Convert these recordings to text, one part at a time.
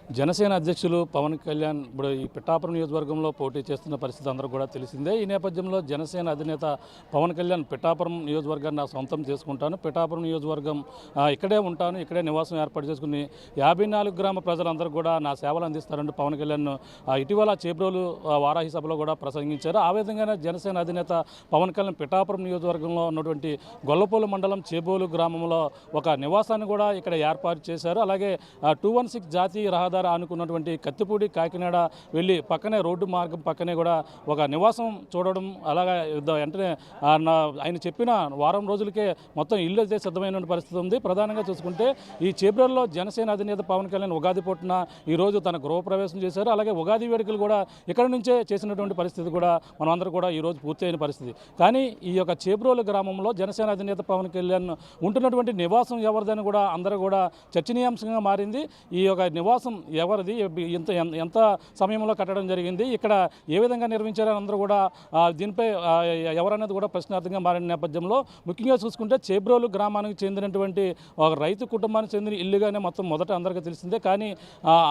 జనసేన అధ్యక్షులు పవన్ కళ్యాణ్ ఇప్పుడు ఈ పిఠాపురం నియోజకవర్గంలో పోటీ చేస్తున్న పరిస్థితి అందరూ కూడా తెలిసిందే. ఈ నేపథ్యంలో జనసేన అధినేత పవన్ కళ్యాణ్ పిఠాపురం నియోజకవర్గాన్ని నా సొంతం చేసుకుంటాను, పిఠాపురం నియోజకవర్గం ఇక్కడే ఉంటాను, ఇక్కడే నివాసం ఏర్పాటు చేసుకుని 54 గ్రామ ప్రజలందరూ కూడా నా సేవలు అందిస్తారంటూ పవన్ కళ్యాణ్ ఇటీవల చేబ్రోలు వారాహి సభలో కూడా ప్రసంగించారు. ఆ విధంగానే జనసేన అధినేత పవన్ కళ్యాణ్ పిఠాపురం నియోజకవర్గంలో ఉన్నటువంటి గొల్లపూలు మండలం చేబోలు గ్రామంలో ఒక నివాసాన్ని కూడా ఇక్కడ ఏర్పాటు చేశారు. అలాగే 216 జాతీయ రహదారి ఆనుకున్నటువంటి కత్తిపూడి కాకినాడ వెళ్ళి పక్కనే రోడ్డు మార్గం పక్కనే కూడా ఒక నివాసం చూడడం, అలాగే వెంటనే ఆయన చెప్పిన వారం రోజులకే మొత్తం ఇల్లు అయితే సిద్ధమైన పరిస్థితి ఉంది. ప్రధానంగా చూసుకుంటే ఈ చేబ్రోల్లో జనసేన అధినేత పవన్ కళ్యాణ్ ఉగాది పూటన ఈరోజు తన గృహప్రవేశం చేశారు. అలాగే ఉగాది వేడుకలు కూడా ఇక్కడ నుంచే చేసినటువంటి పరిస్థితి కూడా మనం అందరూ కూడా ఈరోజు పూర్తయిన పరిస్థితి. కానీ ఈ యొక్క చేబ్రోలు గ్రామంలో జనసేన అధినేత పవన్ కళ్యాణ్ ఉంటున్నటువంటి నివాసం ఎవరిదని కూడా అందరూ కూడా చర్చనీయాంశంగా మారింది. ఈ యొక్క నివాసం ఎవరిది, ఎంత సమయంలో కట్టడం జరిగింది, ఇక్కడ ఏ విధంగా నిర్మించారని అందరూ కూడా దీనిపై ఎవరనేది కూడా ప్రశ్నార్థంగా మారిన నేపథ్యంలో ముఖ్యంగా చూసుకుంటే చేబ్రోలు గ్రామానికి చెందినటువంటి ఒక రైతు కుటుంబానికి చెందిన ఇల్లుగానే మొత్తం మొదట అందరికీ తెలిసిందే. కానీ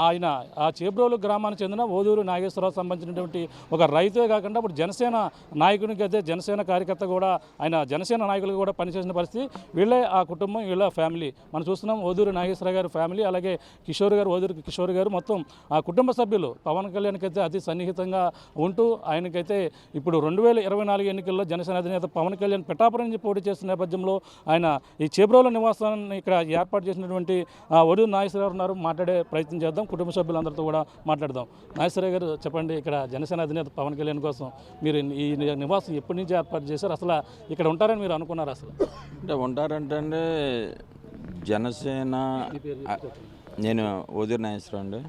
ఆయన ఆ చేబ్రోలు గ్రామానికి చెందిన ఓదూరు నాగేశ్వరరావు సంబంధించినటువంటి ఒక రైతే కాకుండా ఇప్పుడు జనసేన నాయకునికి అయితే జనసేన కార్యకర్త కూడా ఆయన జనసేన నాయకులు కూడా పనిచేసిన పరిస్థితి. వీళ్ళే ఆ కుటుంబం, వీళ్ళ ఫ్యామిలీ మనం చూస్తున్నాం. ఓదూరు నాగేశ్వరరావు గారి ఫ్యామిలీ, అలాగే కిషోర్ గారు, ఓదూరు కిషోర్ గారు, మొత్తం ఆ కుటుంబ సభ్యులు పవన్ కళ్యాణ్కి అయితే అతి సన్నిహితంగా ఉంటూ ఆయనకైతే ఇప్పుడు 2024 ఎన్నికల్లో జనసేన అధినేత పవన్ కళ్యాణ్ పిఠాపురం నుంచి పోటీ చేస్తున్న నేపథ్యంలో ఆయన ఈ చేబ్రోల నివాసాన్ని ఇక్కడ ఏర్పాటు చేసినటువంటి ఓదూరు నాగేశ్వరరావు ఉన్నారు. మాట్లాడే ప్రయత్నం చేద్దాం, కుటుంబ సభ్యులందరితో కూడా మాట్లాడదాం. నాగేశ్వరరావు గారు చెప్పండి, ఇక్కడ జనసేన అధినేత పవన్ కళ్యాణ్ కోసం మీరు ఈ నివాసం ఎప్పటి నుంచి ఏర్పాటు చేశారు, అసలు ఇక్కడ ఉంటారని మీరు అనుకున్నారు? అసలు అంటే ఉంటారంటే అండి జనసేన, నేను ఓదూరు నాగేశ్వరరావు అండి.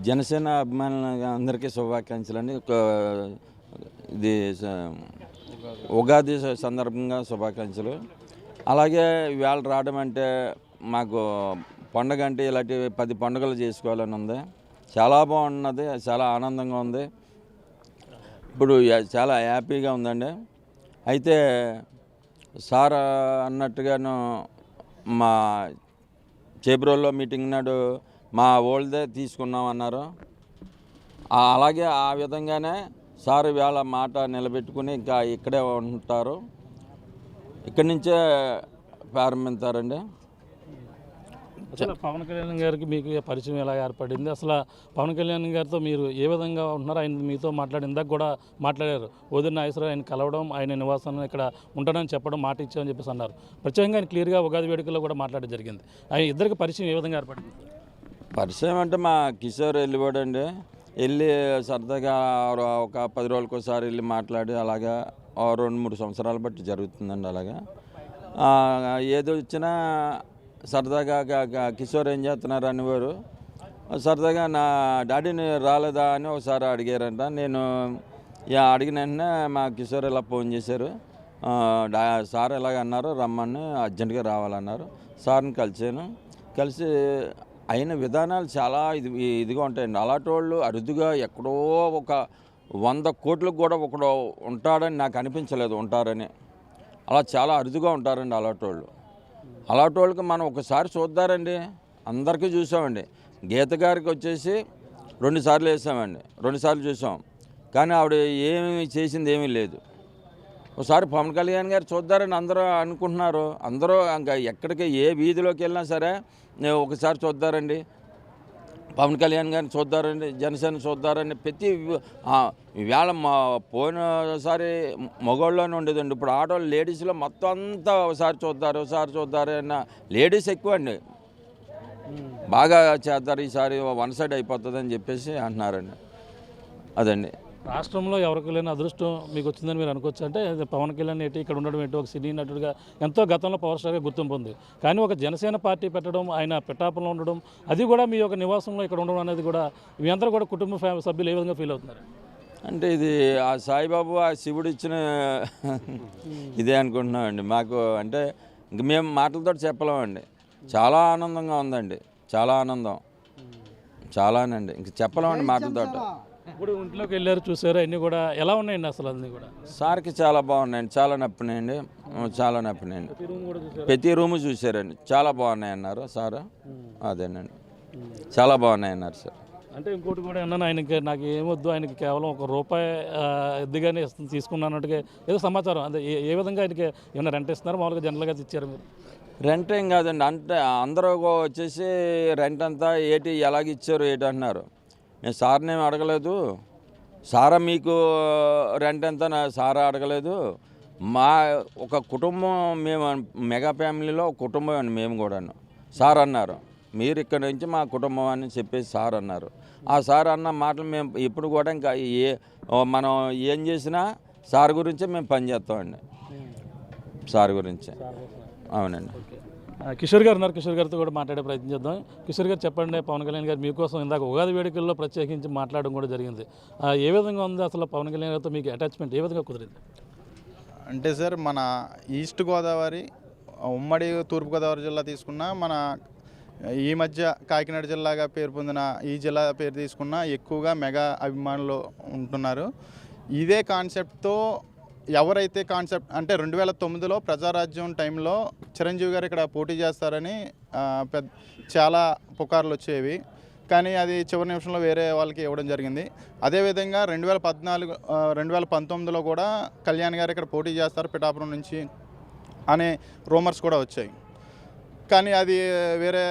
జనసేన అభిమానుల అందరికీ శుభాకాంక్షలు అండి. ఇది ఉగాది సందర్భంగా శుభాకాంక్షలు. అలాగే వేళ రావడం అంటే మాకు పండుగ అంటే ఇలాంటి 10 పండుగలు చేసుకోవాలని ఉంది. చాలా బాగున్నది, చాలా ఆనందంగా ఉంది, ఇప్పుడు చాలా హ్యాపీగా ఉందండి. అయితే సార్ అన్నట్టుగాను మా చేబ్రోల్లో మీటింగ్ నాడు మా ఓల్దే తీసుకున్నాం అన్నారు. అలాగే ఆ విధంగానే సార్ వేళ మాట నిలబెట్టుకుని ఇంకా ఇక్కడే ఉంటారు, ఇక్కడి నుంచే ప్రారంభిస్తారండి. అసలు పవన్ కళ్యాణ్ గారికి మీకు పరిచయం ఎలా ఏర్పడింది? అసలు పవన్ కళ్యాణ్ గారితో మీరు ఏ విధంగా ఉంటున్నారు? ఆయన మీతో ఇందాక కూడా మాట్లాడారు. ఓదూరు నాగేశ్వరరావు ఆయన కలవడం, ఆయన నివాసాన్ని ఇక్కడ ఉంటానని చెప్పడం, మాట ఇచ్చామని చెప్పేసి అన్నారు. ప్రత్యేకంగా ఆయన క్లియర్గా ఉగాది వేడుకల్లో కూడా మాట్లాడడం జరిగింది. ఆయన ఇద్దరికి పరిచయం ఏ విధంగా ఏర్పడింది? పరిచయం అంటే మా కిషోర్ వెళ్ళిపోడండి, వెళ్ళి సరదాగా ఒక 10 రోజులకోసారి వెళ్ళి మాట్లాడి అలాగా 2-3 సంవత్సరాలు బట్టి జరుగుతుందండి. అలాగా ఏది వచ్చినా సరదాగా కిషోర్ ఏం చేస్తున్నారు అనేవారు. సరదాగా నా డాడీని రాలేదా అని ఒకసారి అడిగారంట. నేను అడిగిన వెంటనే మా కిషోర్ ఇలా ఫోన్ చేశారు, సార్ ఎలాగ అన్నారు, రమ్మని అర్జెంటుగా రావాలన్నారు. సార్ని కలిసి అయిన విధానాలు చాలా ఇదిగా ఉంటాయండి. అలాంటి వాళ్ళు అరుదుగా ఎక్కడో ఒక 100 కోట్లకు కూడా ఒకడు ఉంటాడని నాకు అనిపించలేదు, ఉంటారని. అలా చాలా అరుదుగా ఉంటారండి అలాంటి వాళ్ళు. అలాంటి వాళ్ళకి మనం ఒకసారి చూద్దారండి. అందరికీ చూసామండి. గీత గారికి వచ్చేసి 2 సార్లు వేసామండి, 2 సార్లు చూసాం, కానీ ఆవిడ ఏమి చేసింది ఏమీ లేదు. ఒకసారి పవన్ కళ్యాణ్ గారు చూద్దారని అందరూ అనుకుంటున్నారు. అందరూ ఇంకా ఎక్కడికి ఏ వీధిలోకి వెళ్ళినా సరే ఒకసారి చూద్దారండి, పవన్ కళ్యాణ్ గారిని చూద్దారండి, జనసేన చూద్దారని ప్రతి వేళ పోయినసారి మగవాళ్ళలోనే ఉండేదండి. ఇప్పుడు ఆడవాళ్ళు లేడీస్లో మొత్తం అంతా ఒకసారి చూద్దారు అన్న లేడీస్ ఎక్కువ అండి. బాగా చేద్దారు, ఈసారి వన్ సైడ్ అయిపోతుందని చెప్పేసి అంటున్నారండి. అదండి రాష్ట్రంలో ఎవరికి లేని అదృష్టం మీకు వచ్చిందని మీరు అనుకోవచ్చు. అంటే పవన్ కళ్యాణ్ ఏంటి ఇక్కడ ఉండడం ఏంటి, ఒక సినీ నటుడిగా ఎంతో గతంలో పవర్ స్టార్గా గుర్తింపు ఉంది. కానీ ఒక జనసేన పార్టీ పెట్టడం, ఆయన పిఠాపురంలో ఉండడం, అది కూడా మీ యొక్క నివాసంలో ఇక్కడ ఉండడం అనేది కూడా మీ అందరూ కూడా కుటుంబ సభ్యులు ఏ విధంగా ఫీల్ అవుతున్నారు? అంటే ఇది ఆ సాయిబాబు, ఆ శివుడు ఇచ్చిన ఇదే అనుకుంటున్నామండి. మాకు అంటే ఇంక మేము మాటలతో చెప్పలేమండి. చాలా ఆనందంగా ఉందండి, చాలా ఆనందం, చాలానండి, ఇంక చెప్పలేమండి మాటలతో. ఇప్పుడు ఇంట్లోకి వెళ్ళారు, చూసారు, అన్నీ కూడా ఎలా ఉన్నాయండి అసలు? అన్నీ కూడా సార్కి చాలా బాగున్నాయండి, చాలా నప్పినాయండి, చాలా నప్పినాయండి. ప్రతి రూము చూసారండి, చాలా బాగున్నాయి అన్నారు సార్. అదేనండి. చాలా బాగున్నాయి అన్నారు సార్. అంటే ఇంకోటి కూడా ఏమన్నా ఆయనకి నాకు ఏమొద్దు, ఆయనకి కేవలం ₹1 ఎద్దుగానే తీసుకున్నట్టుగా ఏదో సమాచారం. అదే ఏ విధంగా ఆయనకి ఏమైనా రెంట్ ఇస్తున్నారు, మామూలుగా జనరల్గా ఇచ్చారు మీరు? రెంట్ ఏం కాదండి, అంటే అందరూ వచ్చేసి రెంట్ అంతా ఏటి ఎలాగ ఇచ్చారు ఏటి అంటున్నారు. నేను సార్ని ఏమి అడగలేదు. సారా మీకు రెంట్ ఎంత సారా అడగలేదు. మా ఒక కుటుంబం, మేము మెగా ఫ్యామిలీలో ఒక కుటుంబం అండి మేము కూడాను. సార్ అన్నారు, మీరు ఇక్కడ నుంచి మా కుటుంబం అని చెప్పేసి సార్ అన్నారు. ఆ సార్ అన్న మాటలు మేము ఇప్పుడు కూడా ఇంకా మనం ఏం చేసినా సార్ గురించే మేము పనిచేస్తామండి. సార్ గురించే. అవునండి. కిషోర్ గారు ఉన్నారు, కిషోర్ గారితో కూడా మాట్లాడే ప్రయత్నం చేద్దాం. కిషోర్ గారు చెప్పండి, పవన్ కళ్యాణ్ గారు మీకోసం ఇందాక ఉగాది వేడుకల్లో ప్రత్యేకించి మాట్లాడడం కూడా జరిగింది. ఏ విధంగా ఉంది అసలు పవన్ కళ్యాణ్ గారితో మీకు అటాచ్మెంట్ ఏ విధంగా కుదిరింది? అంటే సార్, మన ఈస్ట్ గోదావరి, ఉమ్మడి తూర్పుగోదావరి జిల్లా తీసుకున్నా, మన ఈ మధ్య కాకినాడ జిల్లాగా పేరు పొందిన ఈ జిల్లా పేరు తీసుకున్నా ఎక్కువగా మెగా అభిమానులు ఉంటున్నారు. ఇదే కాన్సెప్ట్తో ఎవరైతే కాన్సెప్ట్ అంటే 2009లో ప్రజారాజ్యం టైంలో చిరంజీవి గారు ఇక్కడ పోటీ చేస్తారని చాలా పుకార్లు వచ్చేవి. కానీ అది చివరి నిమిషంలో వేరే వాళ్ళకి ఇవ్వడం జరిగింది. అదేవిధంగా 2019లో కూడా కళ్యాణ్ గారు ఇక్కడ పోటీ చేస్తారు పిఠాపురం నుంచి అనే రూమర్స్ కూడా వచ్చాయి. కానీ అది వేరే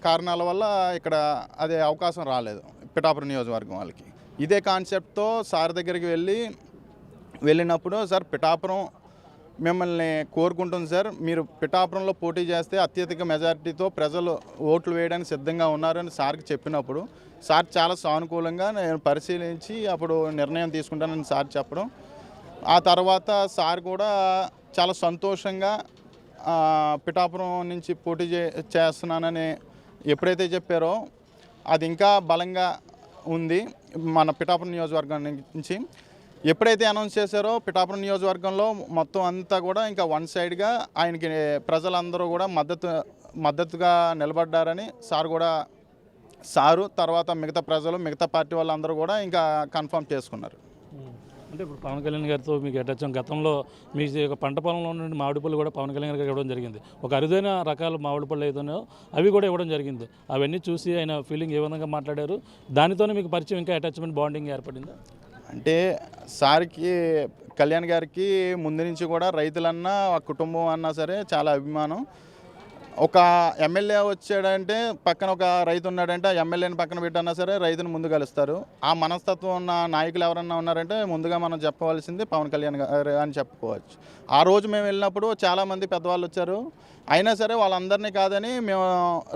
కారణాల వల్ల ఇక్కడ అదే అవకాశం రాలేదు పిఠాపురం నియోజకవర్గం వాళ్ళకి. ఇదే కాన్సెప్ట్తో సార్ దగ్గరికి వెళ్ళినప్పుడు, సార్ పిఠాపురం మిమ్మల్ని కోరుకుంటుంది సార్, మీరు పిఠాపురంలో పోటీ చేస్తే అత్యధిక మెజారిటీతో ప్రజలు ఓట్లు వేయడానికి సిద్ధంగా ఉన్నారని సార్కి చెప్పినప్పుడు, సార్ చాలా సానుకూలంగా నేను పరిశీలించి అప్పుడు నిర్ణయం తీసుకుంటానని సార్ చెప్పడం, ఆ తర్వాత సార్ కూడా చాలా సంతోషంగా పిఠాపురం నుంచి పోటీ చేస్తున్నానని ఎప్పుడైతే చెప్పారో అది ఇంకా బలంగా ఉంది. మన పిఠాపురం నియోజకవర్గం నుంచి ఎప్పుడైతే అనౌన్స్ చేశారో పిఠాపురం నియోజకవర్గంలో మొత్తం అంతా కూడా ఇంకా వన్ సైడ్గా ఆయనకి ప్రజలందరూ కూడా మద్దతుగా నిలబడ్డారని సారు తర్వాత మిగతా ప్రజలు, మిగతా పార్టీ వాళ్ళందరూ కూడా ఇంకా కన్ఫర్మ్ చేసుకున్నారు. అంటే ఇప్పుడు పవన్ కళ్యాణ్ గారితో మీకు అటాచ్, గతంలో మీ పంట పొలంలో నుండి మామిడి పళ్ళు కూడా పవన్ కళ్యాణ్ గారికి ఇవ్వడం జరిగింది. ఒక అరుదైన రకాల మామిడి పళ్ళు ఏదైనా అవి కూడా ఇవ్వడం జరిగింది. అవన్నీ చూసి ఆయన ఫీలింగ్ ఏ విధంగా మాట్లాడారు, దానితోనే మీకు పరిచయం ఇంకా అటాచ్మెంట్ బాండింగ్ ఏర్పడిందా? అంటే సార్కి, కళ్యాణ్ గారికి ముందు నుంచి కూడా రైతులన్నా కుటుంబం అన్నా సరే చాలా అభిమానం. ఒక ఎమ్మెల్యే వచ్చాడంటే పక్కన ఒక రైతు ఉన్నాడంటే ఆ ఎమ్మెల్యేని పక్కన పెట్టన్నా సరే రైతుని ముందు కలుస్తారు. ఆ మనస్తత్వం ఉన్న నాయకులు ఎవరన్నా ఉన్నారంటే ముందుగా మనం చెప్పవలసింది పవన్ కళ్యాణ్ గారు అని చెప్పుకోవచ్చు. ఆ రోజు మేము వెళ్ళినప్పుడు చాలామంది పెద్దవాళ్ళు వచ్చారు. అయినా సరే వాళ్ళందరినీ కాదని మేము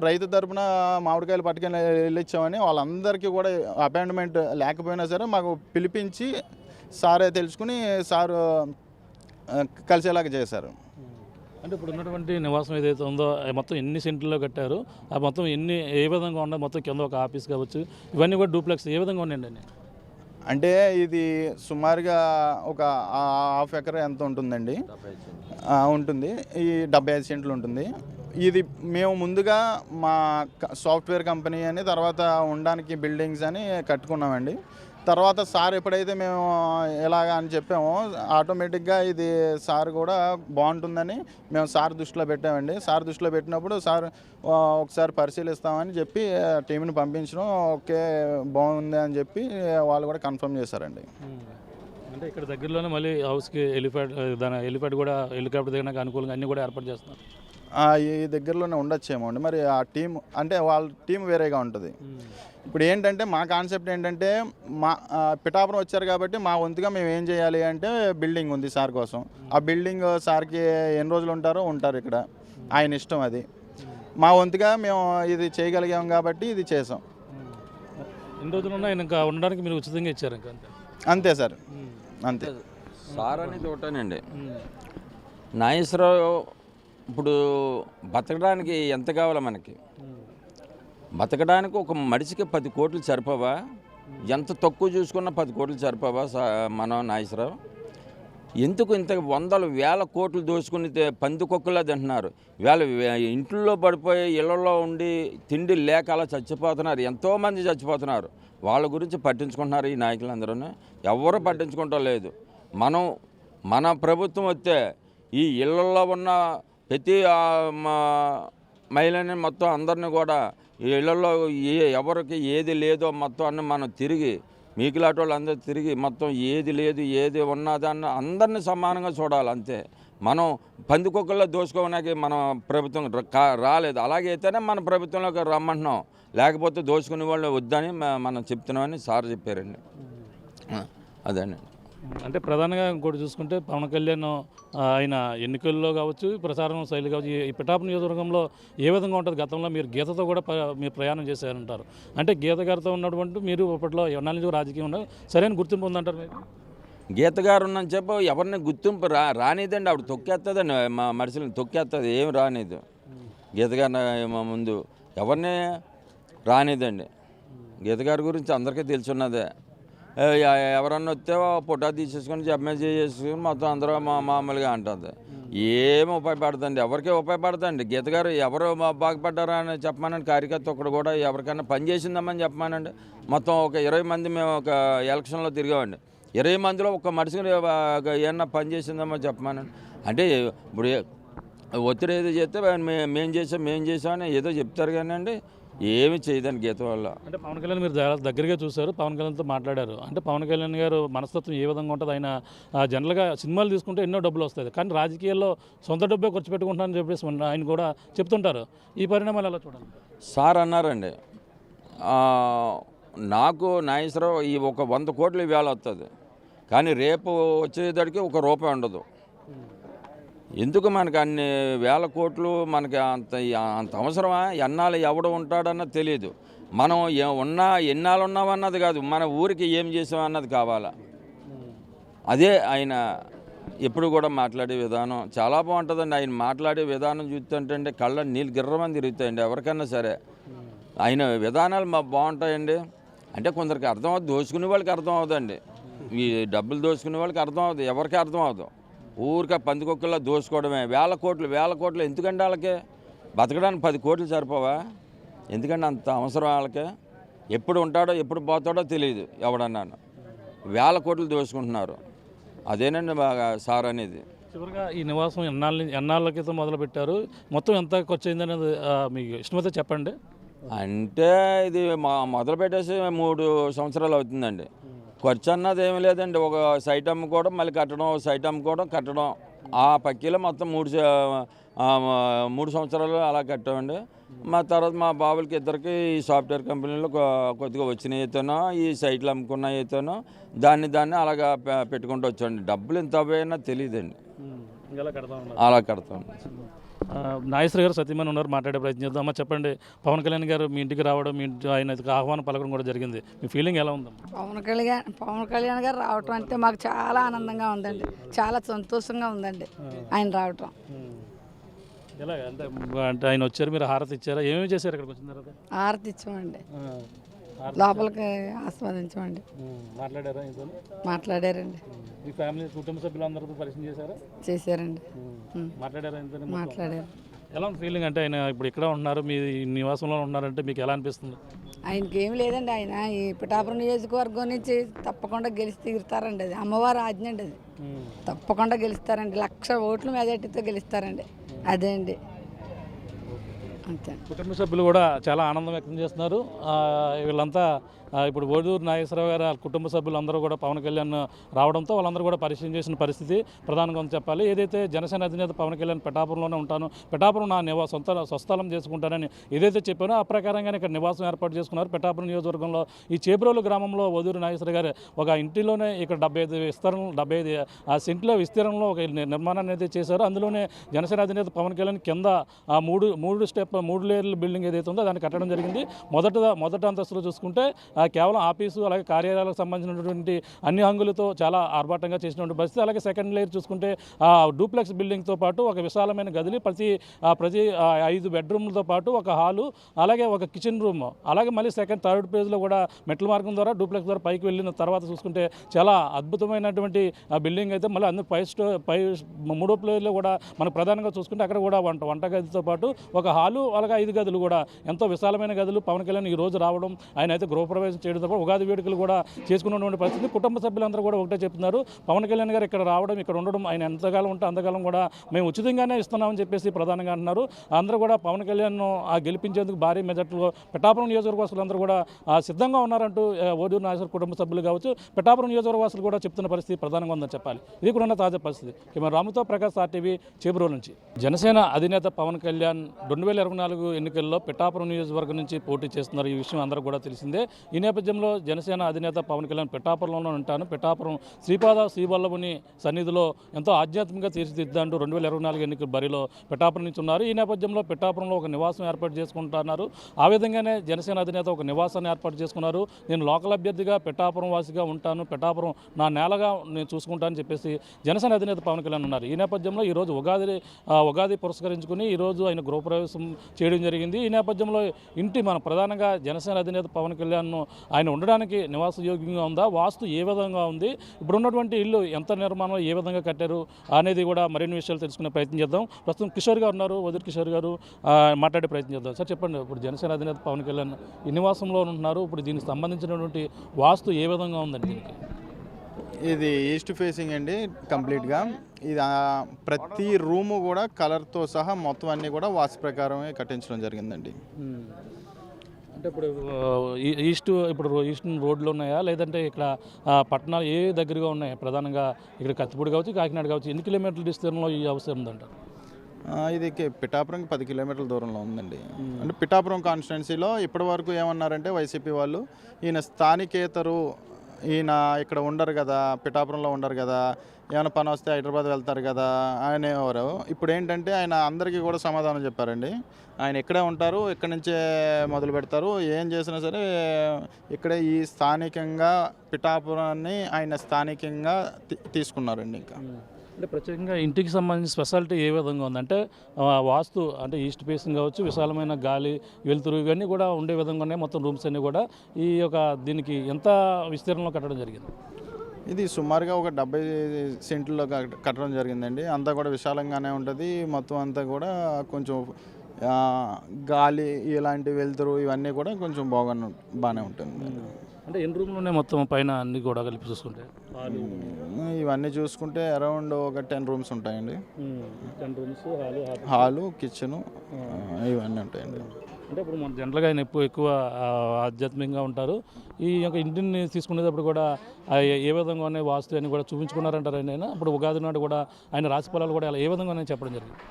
రైతు తరపున మామిడికాయలు పట్టుకొని వెళ్ళిచ్చామని వాళ్ళందరికీ కూడా అపాయింట్మెంట్ లేకపోయినా సరే మాకు పిలిపించి సారే తెలుసుకుని సారు కలిసేలాగా చేశారు. అంటే ఇప్పుడు ఉన్నటువంటి నివాసం ఏదైతే ఉందో మొత్తం ఎన్ని సెంట్లలో కట్టారు, ఆ మొత్తం ఏ విధంగా ఉన్నాయి, మొత్తం కింద ఒక ఆఫీస్ కావచ్చు, ఇవన్నీ కూడా డూప్లెక్స్ ఏ విధంగా ఉన్నాయండి? అంటే ఇది సుమారుగా ఒక 1/2 ఎకర్ ఎంత ఉంటుందండి, ఉంటుంది. ఈ 75 సెంట్లు ఉంటుంది. ఇది మేము ముందుగా మా సాఫ్ట్వేర్ కంపెనీ అని తర్వాత ఉండడానికి బిల్డింగ్స్ అని కట్టుకున్నామండి. తర్వాత సార్ ఎప్పుడైతే మేము ఎలాగా అని చెప్పామో ఆటోమేటిక్గా ఇది సార్ కూడా బాగుంటుందని మేము సార్ దృష్టిలో పెట్టామండి. సార్ దృష్టిలో పెట్టినప్పుడు సార్ ఒకసారి పరిశీలిస్తామని చెప్పి టీంని పంపించడం, ఓకే బాగుంది అని చెప్పి వాళ్ళు కూడా కన్ఫర్మ్ చేశారండి. అంటే ఇక్కడ దగ్గరలోనే మళ్ళీ హౌస్కి హెలిప్యాడ్ కూడా, హెలికాప్టర్ దిగడానికి అనుకూలంగా అన్నీ కూడా ఏర్పాటు చేస్తున్నారు. ఈ దగ్గరలోనే ఉండొచ్చేమో అండి. మరి ఆ టీం అంటే వాళ్ళ టీం వేరేగా ఉంటుంది. ఇప్పుడు ఏంటంటే మా కాన్సెప్ట్ ఏంటంటే మా పిఠాపురం వచ్చారు కాబట్టి మా వంతుగా మేము ఏం చేయాలి అంటే బిల్డింగ్ ఉంది సార్ కోసం. ఆ బిల్డింగ్ సార్కి ఎన్ని రోజులు ఉంటారు ఇక్కడ, ఆయన ఇష్టం. అది మా వంతుగా మేము ఇది చేయగలిగాం కాబట్టి ఇది చేసాం. ఎన్ని రోజులు ఉన్నా ఇంకా ఉండడానికి మీరు ఉచితంగా ఇచ్చారు ఇంకా? అంతే సార్, అంతే. సార్ అనేది ఒకటేనండి, నాగేశ్వరరావు ఇప్పుడు బతకడానికి ఎంత కావాలా మనకి? బతకడానికి ఒక మనిషికి 10 కోట్లు సరిపోవా? ఎంత తక్కువ చూసుకున్నా 10 కోట్లు సరిపోవా? మనం నాగేశ్వరరావు ఎందుకు ఇంత 100,000 కోట్లు దోచుకుని పందికొక్కులా తింటున్నారు? ఇంట్లో పడిపోయి ఇళ్లలో ఉండి తిండి లేక అలా చచ్చిపోతున్నారు. ఎంతోమంది చచ్చిపోతున్నారు. వాళ్ళ గురించి పట్టించుకుంటున్నారు ఈ నాయకులందరూ? ఎవరు పట్టించుకుంటా లేదు. మన ప్రభుత్వం వస్తే ఈ ఇళ్లలో ఉన్న ప్రతి మహిళని మొత్తం అందరినీ కూడా ఈ ఇళ్లలో ఎవరికి ఏది లేదో మొత్తం అన్ని మనం తిరిగి మీకులాంటి వాళ్ళు అందరూ తిరిగి మొత్తం ఏది లేదు ఏది ఉన్నదన్న అందరినీ సమానంగా చూడాలి అంతే. మనం పందికొక్కల్లో దోచుకోవడానికి మన ప్రభుత్వం రాలేదు. అలాగే అయితేనే మన ప్రభుత్వంలోకి రమ్మంటున్నాం, లేకపోతే దోచుకునే వాళ్ళు వద్దని మనం చెప్తున్నామని సార్ చెప్పారండి. అదేనండి. అంటే ప్రధానంగా ఇంకోటి చూసుకుంటే పవన్ కళ్యాణ్ ఆయన ఎన్నికల్లో కావచ్చు, ప్రచారం శైలి కావచ్చు, ఈ పిఠాపురం నియోజకవర్గంలో ఏ విధంగా ఉంటుంది? గతంలో మీరు గీతతో కూడా మీరు ప్రయాణం చేశారంటారు. అంటే గీత గారితో ఉన్నటువంటి మీరు ఇప్పట్లో ఎన్నాళ్ళ నుంచి రాజకీయంలో సరైన గుర్తింపు ఉందంటారు మీకు? గీత గారు ఉన్నని చెప్పి ఎవరిని గుర్తింపు రానిదండి. ఆవిడ తొక్కేస్తుందండి, మా మనుషులను తొక్కేస్తుంది, ఏమి రానిది. గీత గారి ముందు ఎవరిని రానిదండి. గీత గారి గురించి అందరికీ తెలుసున్నదే. ఎవరన్నా వస్తే ఫోటో తీసేసుకొని జబ్మేజ్ చేసుకుని మొత్తం అందరూ మామూలుగా అంటుంది. ఏమి ఉపయోగపడుతుంది? ఎవరికీ ఉపయోగపడుతుంది. గీత గారు ఎవరు బాగుపడ్డారా అని చెప్పమానండి. కార్యకర్త ఒకడు కూడా ఎవరికైనా పని చేసిందామని చెప్పమానండి. మొత్తం ఒక 20 మంది మేము ఒక ఎలక్షన్లో తిరిగామండి. 20 మందిలో ఒక మనిషిని ఏమన్నా పని చేసిందామని చెప్పమానండి. అంటే ఇప్పుడు ఒత్తిడి ఏదో చేస్తే మేము చేసామని ఏదో చెప్తారు కానీ అండి, ఏమి చేయదండి గీత వల్ల. అంటే పవన్ కళ్యాణ్ మీరు దగ్గరగా చూశారు, పవన్ కళ్యాణ్తో మాట్లాడారు. అంటే పవన్ కళ్యాణ్ గారు మనస్తత్వం ఏ విధంగా ఉంటుంది? ఆయన జనరల్గా సినిమాలు తీసుకుంటే ఎన్నో డబ్బులు వస్తాయి, కానీ రాజకీయాల్లో సొంత డబ్బే ఖర్చు పెట్టుకుంటానని చెప్పేసి ఆయన కూడా చెప్తుంటారు. ఈ పరిణామాలు ఎలా చూడాలి? సార్ అన్నారండి, నాకు నాగేశ్వరరావు ఈ ఒక 100 కోట్లు వేళ వస్తుంది, కానీ రేపు వచ్చేదానికి ₹1 ఉండదు. ఎందుకు మనకు అన్ని వేల కోట్లు? మనకి అంత అవసరమా? ఎన్నాళ్ళు ఎవడు ఉంటాడన్న తెలియదు. మనం ఎన్నాళ్ళు ఉన్నామన్నది కాదు, మన ఊరికి ఏం చేసామన్నది కావాలా. అదే ఆయన ఎప్పుడు కూడా మాట్లాడే విధానం చాలా బాగుంటుందండి. ఆయన మాట్లాడే విధానం చూస్తుంటే కళ్ళ నీళ్ళు గిర్రమని తిరుగుతాయండి ఎవరికన్నా సరే. ఆయన విధానాలు బాగుంటాయండి. అంటే కొందరికి అర్థం అవుతుంది, దోచుకునే వాళ్ళకి అర్థం అవుతుందండి. ఈ డబ్బులు దోచుకునే వాళ్ళకి అర్థం అవుతుంది, ఎవరికి అర్థం అవుతుంది. ఊరికే పందికొక్కల్లో దోచుకోవడమే. వేల కోట్లు ఎందుకండి? వాళ్ళకి బతకడానికి 10 కోట్లు సరిపోవా? ఎందుకంటే అంత అవసరం వాళ్ళకి? ఎప్పుడు ఉంటాడో ఎప్పుడు పోతాడో తెలియదు ఎవడన్నాను. వేల కోట్లు దోచుకుంటున్నారు. అదేనండి బాగా సార్ అనేది. చివరిగా ఈ నివాసం ఎన్నాళ్ళ క్రితం మొదలుపెట్టారు? మొత్తం ఎంత ఖర్చు అయిందనేది మీకు ఇష్టమైతే చెప్పండి. అంటే ఇది మొదలు పెట్టేసి 3 సంవత్సరాలు అవుతుందండి. ఖర్చు అన్నది ఏమీ లేదండి. ఒక సైట్ అమ్ముకోవడం, మళ్ళీ కట్టడం, సైట్ అమ్ముకోవడం, కట్టడం. ఆ పక్కీలో మొత్తం 3 సంవత్సరాలు అలా కట్టామండి. మా తర్వాత మా బాబులకి ఇద్దరికి ఈ సాఫ్ట్వేర్ కంపెనీలో కొద్దిగా వచ్చిన అయితేనో, ఈ సైట్లు అమ్ముకున్న అయితేనో దాన్ని అలాగా పెట్టుకుంటూ వచ్చాండి. డబ్బులు ఎంత పోయినా తెలియదండి, అలా కడతాం. నాగేశ్వర గారు సతీమణి ఉన్నారు, మాట్లాడే ప్రయత్నం చేద్దాం. అమ్మ చెప్పండి, పవన్ కళ్యాణ్ గారు మీ ఇంటికి రావడం, మీ ఇంటి ఆయన ఆహ్వానం పలకడం కూడా జరిగింది, మీ ఫీలింగ్ ఎలా ఉందమ్మా? పవన్ కళ్యాణ్ గారు రావటం అంటే మాకు చాలా ఆనందంగా ఉందండి, చాలా సంతోషంగా ఉందండి ఆయన రావటం. ఎలా అంటే ఆయన వచ్చారు, మీరు హారతి ఇచ్చారా? ఏమేమి చేశారు ఇక్కడికి వచ్చిన తర్వాత? హారతి ఇచ్చామండి, లోపలికి ఆస్వాదించామండి. మాట్లాడారా? మాట్లాడారండి. మీ ఫ్యామిలీ కుటుంబ సభ్యులందరితో పరిచయం చేశారా? చేశారండి. మాట్లాడారా? మాట్లాడారు. ఎలా ఉంది ఫీలింగ్? అంటే ఆయన ఇప్పుడు ఇక్కడ ఉన్నారు, మీ నివాసంలో ఉన్నారంటే మీకు ఎలా అనిపిస్తుంది? ఆయనకి ఏమి లేదండి, ఆయన ఈ పిఠాపురం నియోజకవర్గం నుంచి తప్పకుండా గెలిచి తీరుతారండి. అది అమ్మవారి ఆజ్ఞ అండి, అది తప్పకుండా గెలుస్తారండి. 1,00,000 ఓట్లు మెజార్టీతో గెలుస్తారండి. అదే అండి, అంతే. కుటుంబ సభ్యులు కూడా చాలా ఆనందం వ్యక్తం చేస్తున్నారు. వీళ్ళంతా ఇప్పుడు ఓడూరు నాగేశ్వరరావు గారు కుటుంబ సభ్యులు అందరూ కూడా పవన్ కళ్యాణ్ రావడంతో వాళ్ళందరూ కూడా పరిచయం చేసిన పరిస్థితి ప్రధానంగా చెప్పాలి. ఏదైతే జనసేన అధినేత పవన్ కళ్యాణ్ పిఠాపురంలోనే ఉంటాను, పిఠాపురం నా స్వస్థలం చేసుకుంటానని ఏదైతే చెప్పానో ఆ ప్రకారంగానే ఇక్కడ నివాసం ఏర్పాటు చేసుకున్నారు. పిఠాపురం నియోజకవర్గంలో ఈ చేబ్రోలు గ్రామంలో ఓడూరు నాగేశ్వర గారు ఒక ఇంటిలోనే ఇక్కడ 75 సెంట్ల విస్తీర్ణంలో ఒక నిర్మాణాన్ని అయితే చేశారు. అందులోనే జనసేన అధినేత పవన్ కళ్యాణ్ కింద 3 లేయర్ల బిల్డింగ్ ఏదైతే ఉందో దాన్ని కట్టడం జరిగింది. మొదటి అంతస్తులో చూసుకుంటే కేవలం ఆఫీసు అలాగే కార్యాలయాలకు సంబంధించినటువంటి అన్ని హంగులతో చాలా ఆర్భాటంగా చేసినటువంటి పరిస్థితి. అలాగే సెకండ్ లేయర్ చూసుకుంటే డూప్లెక్స్ బిల్డింగ్తో పాటు ఒక విశాలమైన గదిని ప్రతి 5 బెడ్రూమ్లతో పాటు ఒక హాలు, అలాగే ఒక కిచెన్ రూమ్, అలాగే మళ్ళీ థర్డ్ పేజ్లో కూడా మెట్ల మార్గం ద్వారా డూప్లెక్స్ ద్వారా పైకి వెళ్ళిన తర్వాత చూసుకుంటే చాలా అద్భుతమైనటువంటి బిల్డింగ్ అయితే మళ్ళీ అందరూ పై 3వ ఫ్లోర్లో కూడా మనకు ప్రధానంగా చూసుకుంటే అక్కడ కూడా వంటగదితో పాటు ఒక హాలు, అలాగే 5 గదులు కూడా ఎంతో విశాలమైన గదులు పవన్ కళ్యాణ్ ఈ రోజు రావడం, ఆయన అయితే గృహప్రవేశం చేయడం తప్ప ఉగాది వేడుకలు కూడా చేసుకున్నటువంటి పరిస్థితి. కుటుంబ సభ్యులందరూ కూడా ఒకటే చెప్తున్నారు, పవన్ కళ్యాణ్ గారు ఇక్కడ రావడం, ఇక్కడ ఉండడం, ఆయన ఎంతకాలం ఉంటే అంతకాలం కూడా మేము ఉచితంగానే ఇస్తున్నామని చెప్పేసి ప్రధానంగా అంటున్నారు. అందరూ కూడా పవన్ కళ్యాణ్ గెలిపించేందుకు భారీ మెజార్టీలో పిఠాపురం నియోజకవర్గవాసులందరూ కూడా సిద్ధంగా ఉన్నారంటూ ఓడూరు నాగేశ్వర కుటుంబ సభ్యులు కావచ్చు, పిఠాపురం నియోజకవర్గవాసులు కూడా చెప్తున్న పరిస్థితి ప్రధానంగా ఉందని చెప్పాలి. ఇది కూడా ఉన్న తాజా పరిస్థితి. కెమెరా రాముతో ప్రకాష్, ఆర్టీవీ, చేబ్రోలు నుంచి. జనసేన అధినేత పవన్ కళ్యాణ్ 2024 ఎన్నికల్లో పిఠాపురం నియోజకవర్గం నుంచి పోటీ చేస్తున్నారు. ఈ విషయం అందరూ కూడా తెలిసిందే. ఈ నేపథ్యంలో జనసేన అధినేత పవన్ కళ్యాణ్ పిఠాపురంలో ఉంటాను. పిఠాపురం శ్రీపాద శ్రీవల్లభుని సన్నిధిలో ఎంతో ఆధ్యాత్మికంగా తీర్చిదిద్దాంటూ 2024 ఎన్నికల బరిలో పిఠాపురం నుంచి ఉన్నారు. ఈ నేపథ్యంలో పిఠాపురంలో ఒక నివాసం ఏర్పాటు చేసుకుంటున్నారు. ఆ విధంగానే జనసేన అధినేత ఒక నివాసాన్ని ఏర్పాటు చేసుకున్నారు. నేను లోకల్ అభ్యర్థిగా పిఠాపురం వాసిగా ఉంటాను, పిఠాపురం నా నేలగా నేను చూసుకుంటానని చెప్పేసి జనసేన అధినేత పవన్ కళ్యాణ్ ఉన్నారు. ఈ నేపథ్యంలో ఈరోజు ఉగాది పురస్కరించుకుని ఈరోజు ఆయన గృహప్రవేశం చేయడం జరిగింది. ఈ నేపథ్యంలో మన ప్రధానంగా జనసేన అధినేత పవన్ కళ్యాణ్ ఆయన ఉండడానికి నివాసయోగ్యంగా ఉందా, వాస్తు ఏ విధంగా ఉంది, ఇప్పుడున్నటువంటి ఇల్లు ఎంత నిర్మాణం ఏ విధంగా కట్టారు అనేది కూడా మరిన్ని విషయాలు తెలుసుకునే ప్రయత్నం చేద్దాం. ప్రస్తుతం కిషోర్ గారు ఉన్నారు, వదిలి కిషోర్ గారు మాట్లాడే ప్రయత్నం చేద్దాం. సార్ చెప్పండి, ఇప్పుడు జనసేన అధినేత పవన్ కళ్యాణ్ ఈ నివాసంలో ఉంటున్నారు, ఇప్పుడు దీనికి సంబంధించినటువంటి వాస్తు ఏ విధంగా ఉందండి? దీనికి ఇది ఈస్ట్ ఫేసింగ్ అండి కంప్లీట్గా. ఇది ప్రతి రూము కూడా కలర్తో సహా మొత్తం అన్నీ కూడా వాస్తు ప్రకారమే కట్టించడం జరిగిందండి. అంటే ఇప్పుడు ఈస్ట్ రోడ్లు ఉన్నాయా, లేదంటే ఇక్కడ పట్టణాలు ఏ దగ్గరగా ఉన్నాయి? ప్రధానంగా ఇక్కడ కత్తిపూడి కావచ్చు, కాకినాడ కావచ్చు, ఎన్ని కిలోమీటర్ల విస్తీర్ణంలో ఈ అవసరం ఉందంటారు? ఇది పిఠాపురంకి 10 కిలోమీటర్ల దూరంలో ఉందండి. అంటే పిఠాపురం కాన్స్టిట్యున్సీలో ఇప్పటి వరకు ఏమన్నారంటే వైసీపీ వాళ్ళు, ఈయన స్థానికేతరు, ఈయన ఇక్కడ ఉండరు కదా, పిఠాపురంలో ఉండరు కదా, ఏమైనా పని వస్తే హైదరాబాద్ వెళ్తారు కదా అనేవారు. ఇప్పుడు ఏంటంటే ఆయన అందరికీ కూడా సమాధానం చెప్పారండి. ఆయన ఇక్కడే ఉంటారు, ఇక్కడి నుంచే మొదలు పెడతారు, ఏం చేసినా సరే ఇక్కడే ఈ స్థానికంగా పిఠాపురాన్ని ఆయన స్థానికంగా తీసుకున్నారండి. ఇంకా అంటే ప్రత్యేకంగా ఇంటికి సంబంధించిన స్పెషాలిటీ ఏ విధంగా ఉందంటే వాస్తు అంటే ఈస్ట్ ఫేసింగ్ కావచ్చు, విశాలమైన గాలి వెలుతురు ఇవన్నీ కూడా ఉండే విధంగా ఉన్నాయి. మొత్తం రూమ్స్ అన్నీ కూడా దీనికి ఎంత విస్తీర్ణంలో కట్టడం జరిగింది? ఇది సుమారుగా ఒక 70 సెంట్లో కట్టడం జరిగిందండి. అంతా కూడా విశాలంగానే ఉంటుంది. మొత్తం అంతా కూడా కొంచెం గాలి ఇలాంటి వెలుతురు ఇవన్నీ కూడా కొంచెం బాగానే ఉంటుంది. అంటే ఎన్ని రూమ్లు ఉన్నాయి మొత్తం పైన అన్ని కూడా కలిపి చూసుకుంటే? ఇవన్నీ చూసుకుంటే అరౌండ్ ఒక 10 రూమ్స్ ఉంటాయండి. 10 రూమ్స్, హాలు, కిచెను ఇవన్నీ ఉంటాయండి. అంటే ఇప్పుడు మన జనరల్గా ఆయన ఎక్కువ ఆధ్యాత్మికంగా ఉంటారు. ఈ యొక్క ఇంటిని తీసుకునేటప్పుడు కూడా ఏ విధంగా ఉన్నాయి వాస్తు అని కూడా చూపించుకున్నారంటారు ఆయన. ఇప్పుడు ఉగాది నాడు కూడా ఆయన రాశి ఫలాలు కూడా ఏ విధంగా ఉన్నాయని చెప్పడం జరిగింది.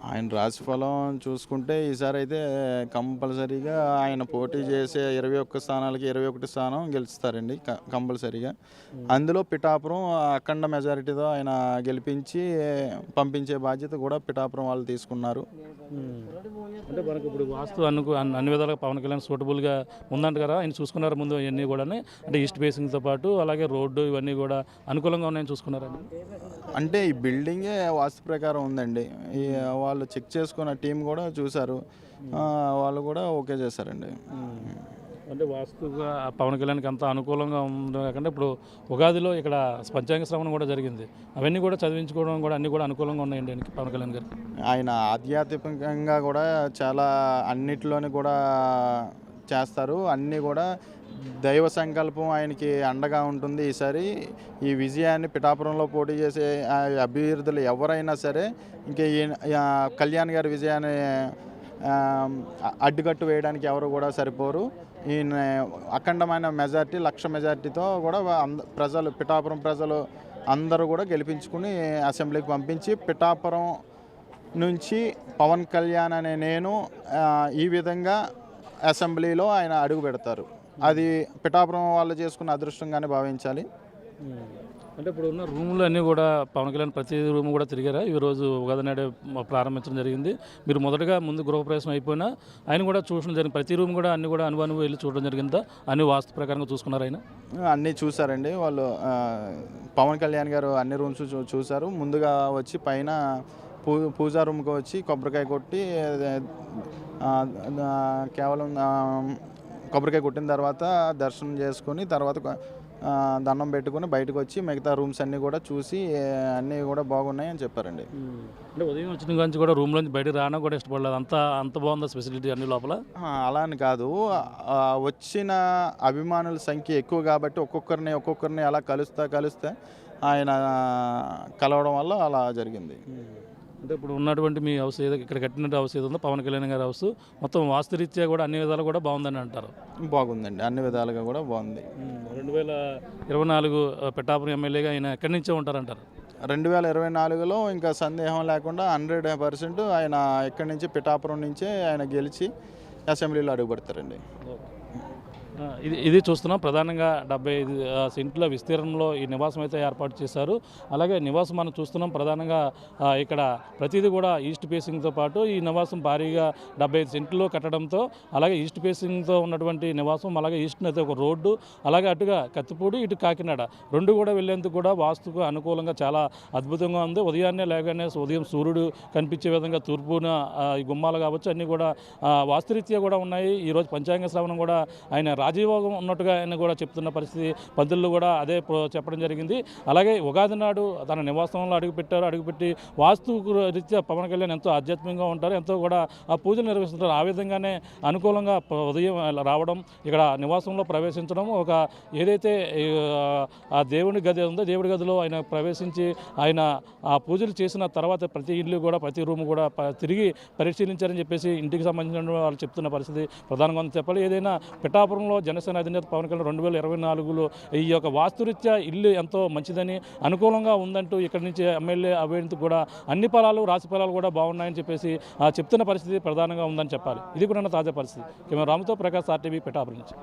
ఆయన రాశిఫలం చూసుకుంటే ఈసారి అయితే కంపల్సరీగా ఆయన పోటీ చేసే 21 స్థానాలకి 21 స్థానం గెలుస్తారండి కంపల్సరీగా. అందులో పిఠాపురం అఖండ మెజారిటీతో ఆయన గెలిపించి పంపించే బాధ్యత కూడా పిఠాపురం వాళ్ళు తీసుకున్నారు. అంటే మనకు ఇప్పుడు వాస్తు అన్ని విధాలుగా పవన్ కళ్యాణ్ సూటబుల్గా ఉందంట కదా, ఆయన చూసుకున్నారు ముందు ఇవన్నీ కూడా. అంటే ఈస్ట్ ఫేసింగ్తో పాటు అలాగే రోడ్డు ఇవన్నీ కూడా అనుకూలంగా ఉన్నాయని చూసుకున్నారని. అంటే ఈ బిల్డింగే వాస్తు ప్రకారం ఉందండి. వాళ్ళు చెక్ చేసుకున్న టీం కూడా చూశారు, వాళ్ళు కూడా ఓకే చేశారండి. అంటే వాస్తుగా పవన్ కళ్యాణ్కి అంత అనుకూలంగా ఉంది కాకుండా ఇప్పుడు ఉగాదిలో ఇక్కడ పంచాంగ శ్రవణం కూడా జరిగింది, అవన్నీ కూడా చదివించుకోవడం కూడా అన్నీ కూడా అనుకూలంగా ఉన్నాయండి పవన్ కళ్యాణ్ గారు. ఆయన ఆధ్యాత్మికంగా కూడా చాలా అన్నిటిలోని కూడా చేస్తారు. అన్నీ కూడా దైవ సంకల్పం ఆయనకి అండగా ఉంటుంది. ఈసారి ఈ విజయాన్ని పిఠాపురంలో పోటీ చేసే అభ్యర్థులు ఎవరైనా సరే ఇంకా కళ్యాణ్ గారి విజయాన్ని అడ్డుకట్టు వేయడానికి ఎవరు కూడా సరిపోరు. ఈయన అఖండమైన మెజార్టీ 1,00,000 మెజార్టీతో కూడా ప్రజలు పిఠాపురం ప్రజలు అందరూ కూడా గెలిపించుకుని అసెంబ్లీకి పంపించి పిఠాపురం నుంచి పవన్ కళ్యాణ్ అనే నేను ఈ విధంగా అసెంబ్లీలో ఆయన అడుగు పెడతారు. అది పిఠాపురం వాళ్ళు చేసుకున్న అదృష్టంగానే భావించాలి. అంటే ఇప్పుడు ఉన్న రూములు అన్నీ కూడా పవన్ కళ్యాణ్ ప్రతి రూమ్ కూడా తిరిగారా? ఈరోజు ఉగాది నాడే ప్రారంభించడం జరిగింది. మీరు మొదటగా ముందు గృహప్రవేశం అయిపోయినా ఆయన కూడా చూడడం జరిగింది. ప్రతి రూమ్ కూడా అన్ని కూడా అనుభవం వెళ్ళి చూడడం జరిగిందా? అన్ని వాస్తు ప్రకారంగా చూసుకున్నారు ఆయన? అన్నీ చూసారండి వాళ్ళు. పవన్ కళ్యాణ్ గారు అన్ని రూమ్స్ చూశారు. ముందుగా వచ్చి పైన పూజా రూమ్కి వచ్చి కొబ్బరికాయ కొట్టి కేవలం కొబ్బరికాయ కొట్టిన తర్వాత దర్శనం చేసుకొని తర్వాత దండం పెట్టుకుని బయటకు వచ్చి మిగతా రూమ్స్ అన్నీ కూడా చూసి అన్నీ కూడా బాగున్నాయి అని చెప్పారండి. అంటే ఉదయం వచ్చిన నుంచి కూడా రూమ్లోంచి బయటకు రావడం కూడా ఇష్టపడలేదు, అంత బాగుందా ఫెసిలిటీ అన్ని లోపల? అలా అని కాదు, వచ్చిన అభిమానుల సంఖ్య ఎక్కువ కాబట్టి ఒక్కొక్కరిని అలా కలిస్తే ఆయన కలవడం వల్ల అలా జరిగింది. అంటే ఇప్పుడు ఉన్నటువంటి మీ హౌస్ ఏదో ఇక్కడ కట్టినట్టు హౌస్ ఏదో ఉందో పవన్ కళ్యాణ్ గారి హౌస్ మొత్తం వాస్తురీత్యా కూడా అన్ని విధాలు కూడా బాగుందని అంటారు? బాగుందండి, అన్ని విధాలుగా కూడా బాగుంది. 2024 పిఠాపురం ఎమ్మెల్యేగా ఆయన ఎక్కడి నుంచే ఉంటారంటారు? 2024లో ఇంకా సందేహం లేకుండా 100% ఆయన ఎక్కడి నుంచి పిఠాపురం నుంచే ఆయన గెలిచి అసెంబ్లీలో అడుగుపెడతారండి. ఇది చూస్తున్నాం. ప్రధానంగా 75 సెంట్ల విస్తీర్ణంలో ఈ నివాసం అయితే ఏర్పాటు చేశారు. అలాగే నివాసం మనం చూస్తున్నాం. ప్రధానంగా ఇక్కడ ప్రతిదీ కూడా ఈస్ట్ ఫేసింగ్తో పాటు ఈ నివాసం భారీగా 75 సెంట్లు కట్టడంతో, అలాగే ఈస్ట్ ఫేసింగ్తో ఉన్నటువంటి నివాసం, అలాగే ఈస్ట్ అయితే ఒక రోడ్డు, అలాగే అటుగా కత్తిపూడి, ఇటు కాకినాడ రెండు కూడా వెళ్లేందుకు కూడా వాస్తుకు అనుకూలంగా చాలా అద్భుతంగా ఉంది. ఉదయాన్నే లేగానే ఉదయం సూర్యుడు కనిపించే విధంగా తూర్పున ఈ గుమ్మాలు కావచ్చు అన్నీ కూడా వాస్తురీత్యా కూడా ఉన్నాయి. ఈరోజు పంచాంగ శ్రవణం కూడా ఆయన రాజయోగం ఉన్నట్టుగా ఆయన కూడా చెప్తున్న పరిస్థితి, పంతులు కూడా అదే చెప్పడం జరిగింది. అలాగే ఉగాది నాడు తన నివాసంలో అడుగుపెట్టి వాస్తు రీత్యా పవన్ కళ్యాణ్ ఎంతో ఆధ్యాత్మికంగా ఉంటారు, ఎంతో కూడా ఆ పూజలు నిర్వహిస్తుంటారు. ఆ విధంగానే అనుకూలంగా ఉదయం రావడం, ఇక్కడ నివాసంలో ప్రవేశించడం, ఒక ఏదైతే ఆ దేవుని గది ఉందో దేవుడి గదిలో ఆయన ప్రవేశించి ఆయన ఆ పూజలు చేసిన తర్వాత ప్రతి ఇల్లు కూడా ప్రతి రూమ్ కూడా తిరిగి పరిశీలించారని చెప్పేసి ఇంటికి సంబంధించిన వాళ్ళు చెప్తున్న పరిస్థితి ప్రధానంగా చెప్పాలి. ఏదైనా పిఠాపురంలో జనసేన అధినేత పవన్ కళ్యాణ్ 2024లో ఈ యొక్క వాస్తురీత్యా ఇల్లు ఎంతో మంచిదని, అనుకూలంగా ఉందంటూ ఇక్కడి నుంచి ఎమ్మెల్యే అభ్యర్థికి కూడా అన్ని ఫలాలు రాశి ఫలాలు కూడా బాగున్నాయని చెప్పేసి చెప్తున్న పరిస్థితి ప్రధానంగా ఉందని చెప్పాలి. ఇది కూడా తాజా పరిస్థితి. కెమెరా రాముతో ప్రకాష్, RTV, పిఠాపురం నుంచి.